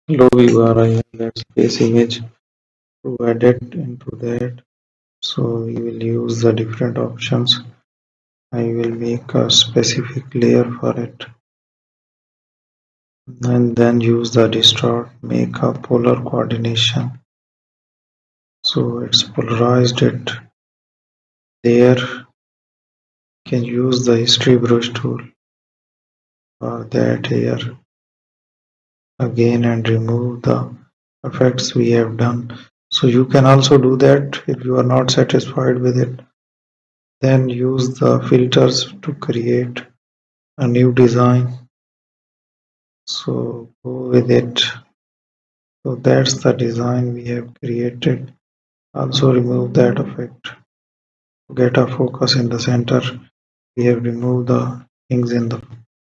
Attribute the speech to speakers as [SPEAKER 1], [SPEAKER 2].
[SPEAKER 1] lobby bar. I have that space image to edit into that. So we will use the different options. I will make a specific layer for it and then use the distort, make a polar coordination. So it's polarized it there. Can use the history brush tool for that here again and remove the effects we have done. So you can also do that if you are not satisfied with it. Then use the filters to create a new design. So go with it. So that's the design we have created. Also remove that effect. Get a focus in the center. We have removed the things in the